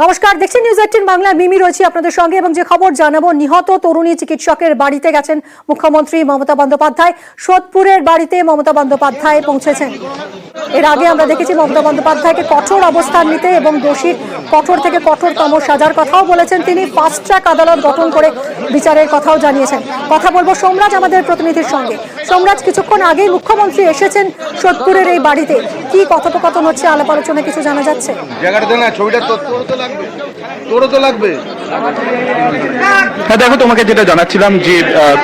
নমস্কার, দেখছেন নিউজ 18 বাংলা। মিমি রয়েছে আপনাদের সঙ্গে এবং যে খবর জানাবো, নিহত তরুণী চিকিৎসকের বাড়িতে গেছেন মুখ্যমন্ত্রী মমতা বন্দ্যোপাধ্যায়। সোদপুরের বাড়িতে মমতা বন্দ্যোপাধ্যায় পৌঁছেছেন। এর আগে আমরা দেখেছি মমতা বন্দ্যোপাধ্যায়কে কঠোর অবস্থান নিতে এবং দোষীর কঠোর থেকে কঠোরতম সাজার কথাও বলেছেন তিনি। ফাস্ট ট্র্যাক আদালত গঠন করে বিচারের কথাও জানিয়েছেন। কথা বলবো সোমরাজ আমাদের প্রতিনিধির সঙ্গে। সোমরাজ, কিছুক্ষণ আগেই মুখ্যমন্ত্রী এসেছেন সোদপুরের এই বাড়িতে, কি কথোপকথন হচ্ছে, আলাপ আলোচনা কিছু জানা যাচ্ছে? হ্যাঁ দেখো, তোমাকে যেটা জানাচ্ছিলাম যে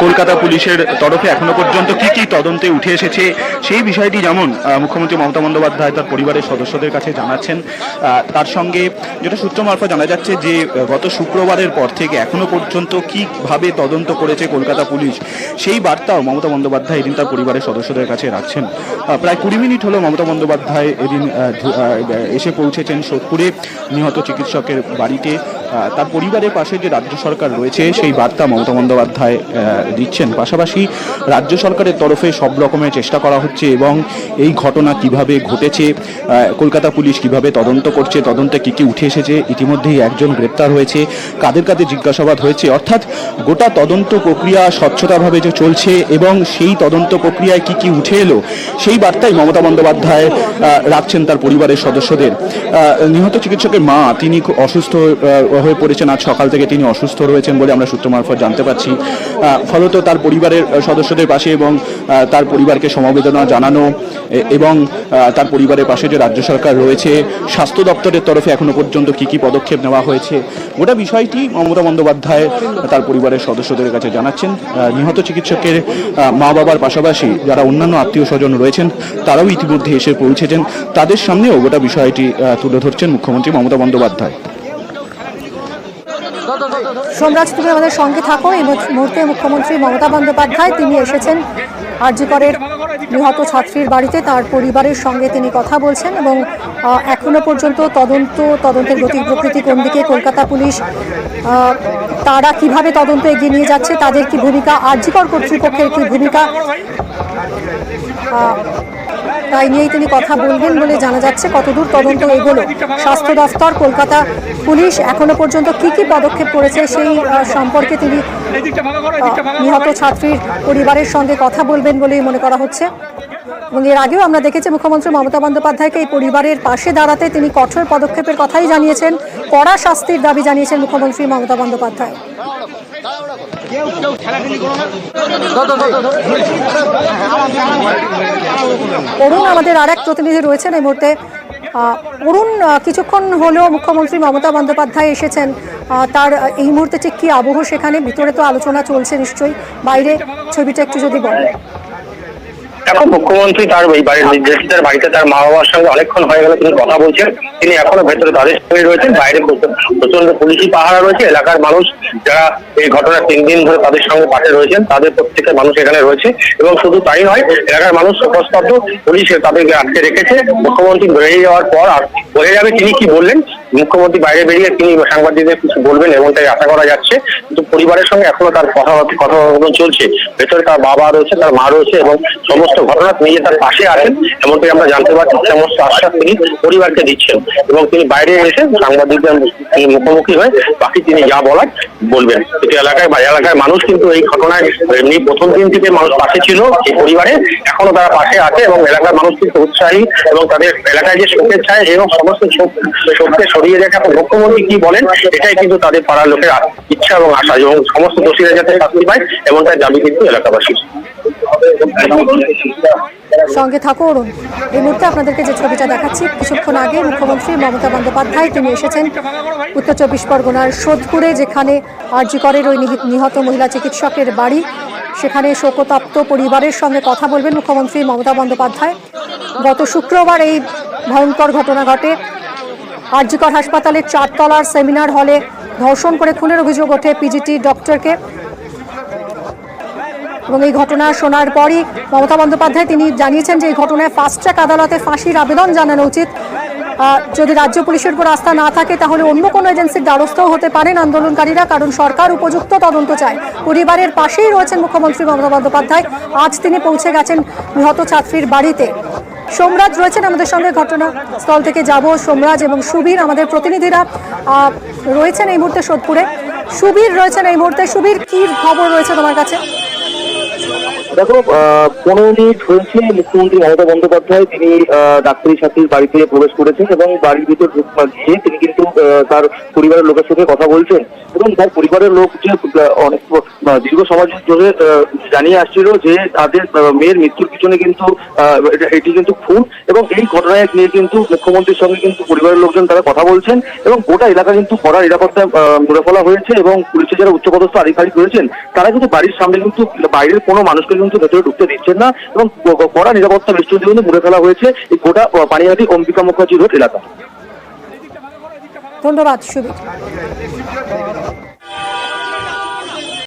কলকাতা পুলিশের তরফে এখনো পর্যন্ত কি কি তদন্তে উঠে এসেছে সেই বিষয়টি যেমন মুখ্যমন্ত্রী মমতা বন্দ্যোপাধ্যায় তার পরিবারের সদস্যদের কাছে জানাচ্ছেন, তার সঙ্গে যেটা সূত্র মারফত জানা যাচ্ছে যে গত শুক্রবারের পর থেকে এখনো পর্যন্ত কিভাবে তদন্ত করেছে কলকাতা পুলিশ সেই বার্তাও মমতা বন্দ্যোপাধ্যায় এদিন তার পরিবারের সদস্যদের কাছে রাখছেন। প্রায় 20 মিনিট হলো মমতা বন্দ্যোপাধ্যায় এদিন এসে পৌঁছেছেন সোদপুরে নিহত চিকিৎসকের বাড়িতে। তার পরিবারের পাশে যে রাজ্য সরকার রয়েছে সেই বার্তা মমতা বন্দ্যোপাধ্যায় দিচ্ছেন। পাশাপাশি রাজ্য সরকারের তরফে সব রকমের চেষ্টা করা হচ্ছে এবং এই ঘটনা কিভাবে ঘটেছে, কলকাতা পুলিশ কিভাবে তদন্ত করছে, তদন্তে কি কি উঠে এসেছে, ইতিমধ্যেই একজন গ্রেপ্তার হয়েছে, কাদের কাদের জিজ্ঞাসাবাদ হয়েছে, অর্থাৎ গোটা তদন্ত প্রক্রিয়া স্বচ্ছতাভাবে যে চলছে এবং সেই তদন্ত প্রক্রিয়ায় কি কি উঠে এলো সেই বার্তাই মমতা বন্দ্যোপাধ্যায় রাখছেন তার পরিবারের সদস্যদের। নিহত চিকিৎসকের মা, তিনি অসুস্থ হয়ে পড়েছেন। আজ সকাল থেকে তিনি অসুস্থ রয়েছেন বলে আমরা সূত্র মারফত জানতে পারছি। ফলত তার পরিবারের সদস্যদের পাশে এবং তার পরিবারকে সমবেদনা জানানো এবং তার পরিবারের পাশে যে রাজ্য সরকার রয়েছে, স্বাস্থ্য দপ্তরের তরফে এখনো পর্যন্ত কি কি পদক্ষেপ নেওয়া হয়েছে, গোটা বিষয়টি মমতা বন্দ্যোপাধ্যায় তার পরিবারের সদস্যদের কাছে জানাচ্ছেন। নিহত চিকিৎসকের মা বাবার পাশাপাশি যারা অন্যান্য আত্মীয় স্বজন রয়েছেন তারাও ইতিমধ্যে এসে পৌঁছেছেন। তাদের সামনেও গোটা বিষয়টি তুলে ধরছেন মুখ্যমন্ত্রী মমতা বন্দ্যোপাধ্যায়। সোমরাজ, তুমি আমাদের সঙ্গে থাকো। এই মুহূর্তে মুখ্যমন্ত্রী মমতা বন্দ্যোপাধ্যায় তিনি এসেছেন আরজিকরের নিহত ছাত্রীর বাড়িতে, তার পরিবারের সঙ্গে তিনি কথা বলছেন এবং এখনো পর্যন্ত তদন্তের গতি প্রকৃতি কোন দিকে, কলকাতা পুলিশ তারা কিভাবে তদন্ত এগিয়ে নিয়ে যাচ্ছে, তাদের কি ভূমিকা, আরজিকর কর্তৃপক্ষের কি ভূমিকা, তাই নিয়েই তিনি কথা বলবেন বলে জানা যাচ্ছে। কতদূর তদন্ত এগোলো, স্বাস্থ্য দফতর, কলকাতা পুলিশ এখনো পর্যন্ত কি কি পদক্ষেপ করেছে সেই সম্পর্কে তিনি নিহত ছাত্রীর পরিবারের সঙ্গে কথা বলবেন বলেই মনে করা হচ্ছে। এবং এর আগেও আমরা দেখেছি মুখ্যমন্ত্রী মমতা বন্দ্যোপাধ্যায়কে এই পরিবারের পাশে দাঁড়াতে তিনি কঠোর পদক্ষেপের কথাই জানিয়েছেন, কড়া শাস্তির দাবি জানিয়েছেন মুখ্যমন্ত্রী মমতা বন্দ্যোপাধ্যায়। অরুণ আমাদের আর এক প্রতিনিধি রয়েছেন এই মুহূর্তে। অরুণ, কিছুক্ষণ হলো মুখ্যমন্ত্রী মমতা বন্দ্যোপাধ্যায় এসেছেন, তার এই মুহূর্তে ঠিক কি আবহ সেখানে? ভিতরে তো আলোচনা চলছে নিশ্চয়ই, বাইরে ছবিটা একটু যদি বলেন। এখন মুখ্যমন্ত্রী তার বাড়ির নির্দেশিতার বাড়িতে তার মা বাবার সঙ্গে অনেকক্ষণ হয়ে গেল তিনি কথা বলছেন। তিনি এখনো ভেতরে তাদের সঙ্গে রয়েছেন, বাইরে প্রচন্ড পুলিশি পাহারা রয়েছে। এলাকার মানুষ যারা এই ঘটনার 3 দিন ধরে তাদের সঙ্গে পাশে রয়েছেন তাদের প্রত্যেকের মানুষ এখানে রয়েছে এবং শুধু তাই নয়, এলাকার মানুষ স্বতঃস্ফূর্ত পুলিশ তাদেরকে আটকে রেখেছে। মুখ্যমন্ত্রী বেরিয়ে যাওয়ার পর আর বলে যাবে তিনি কি বললেন। মুখ্যমন্ত্রী বাইরে বেরিয়ে তিনি সাংবাদিকদের কিছু বলবেন এমনটাই আশা করা যাচ্ছে, কিন্তু পরিবারের সঙ্গে এখনো তার কথা চলছে। ভেতরে তার বাবা রয়েছে, তার মা রয়েছে এবং সমস্ত ঘটনা তিনি তার পাশে আছেন এমনটাই আমরা জানতে পারছি। সমস্ত আশ্বাস তিনি পরিবারকে দিচ্ছেন এবং তিনি বাইরে এসে সাংবাদিকদের মুখোমুখি হয়ে বাকি তিনি যা বলার বলবেন। এলাকার মানুষ কিন্তু এই ঘটনায় এমনি প্রথম দিন থেকে মানুষ পাশে ছিল এই পরিবারে, এখনো তারা পাশে আছে এবং এলাকার মানুষ কিন্তু উৎসাহী এবং তাদের এলাকায় যে শোকের ছায় এবং সমস্ত শোককে সরিয়ে রেখে মুখ্যমন্ত্রী কি বলেন এটাই কিন্তু তাদের পাড়ার লোকের ইচ্ছা এবং আশা, এবং সমস্ত দোষীরা যাতে শাস্তি পায় এমনটাই দাবি কিন্তু এলাকাবাসীর। সঙ্গে থাকো অরুণ। এই মুহূর্তে আপনাদেরকে যে ছবিটা দেখাচ্ছি, কিছুক্ষণ আগে মুখ্যমন্ত্রী মমতা বন্দ্যোপাধ্যায় তিনি এসেছেন উত্তর 24 পরগনার সোদপুরে, যেখানে আরজিকরের ওই নিহত মহিলা চিকিৎসকের বাড়ি, সেখানে শোকতপ্ত পরিবারের সঙ্গে কথা বলবেন মুখ্যমন্ত্রী মমতা বন্দ্যোপাধ্যায়। গত শুক্রবার এই ভয়ঙ্কর ঘটনা ঘটে। আরজিকর হাসপাতালের 4 তলার সেমিনার হলে ধর্ষণ করে খুনের অভিযোগ ওঠে পিজিটি ডক্টরকে এবং এই ঘটনা শোনার পরই মমতা বন্দ্যোপাধ্যায় তিনি জানিয়েছেন যে এই ঘটনায় ফাস্ট ট্র্যাক আদালতে ফাঁসির আবেদন জানানো উচিত। যদি রাজ্য পুলিশের উপর আস্থা না থাকে তাহলে অন্য কোনো এজেন্সির দ্বারস্থও হতে পারেন আন্দোলনকারীরা, কারণ সরকার উপযুক্ত তদন্ত চায়। পরিবারের পাশেই রয়েছেন মুখ্যমন্ত্রী মমতা বন্দ্যোপাধ্যায়। আজ তিনি পৌঁছে গেছেন নিহত ছাত্রীর বাড়িতে। সোমরাজ রয়েছেন আমাদের সঙ্গে, ঘটনাস্থল থেকে যাব সোমরাজ এবং সুবীর আমাদের প্রতিনিধিরা রয়েছেন এই মুহূর্তে সোদপুরে। সুবীর রয়েছেন এই মুহূর্তে। সুবীর, কি খবর রয়েছে তোমার কাছে? দেখো, 15 মিনিট হয়েছে মুখ্যমন্ত্রী মমতা বন্দ্যোপাধ্যায় তিনি ডাক্তারি ছাত্রীর বাড়িতে প্রবেশ করেছেন এবং বাড়ির ভিতর গিয়ে তিনি কিন্তু তার পরিবারের লোকের সাথে কথা বলছেন এবং তার পরিবারের লোক যে অনেক দীর্ঘ সময় ধরে জানিয়ে আসছিল যে তাদের মেয়ের মৃত্যুর পিছনে কিন্তু এটি কিন্তু খুন, এবং এই ঘটনায় নিয়ে কিন্তু মুখ্যমন্ত্রীর সঙ্গে কিন্তু পরিবারের লোকজন তারা কথা বলছেন এবং গোটা এলাকা কিন্তু কড়া নিরাপত্তা গড়ে তোলা হয়েছে এবং পুলিশের যারা উচ্চপদস্থ আধিকারিক রয়েছেন তারা কিন্তু বাড়ির সামনে কিন্তু বাইরের কোনো মানুষকে কিন্তু ভেতরে ঢুকতে দিচ্ছেন না এবং কড়া নিরাপত্তা বেষ্টনী কিন্তু মুড়ে ফেলা হয়েছে এই গোটা পানিহাটি অম্বিকা মুখার্জি রোড এলাকা। ধন্যবাদ সুবীর।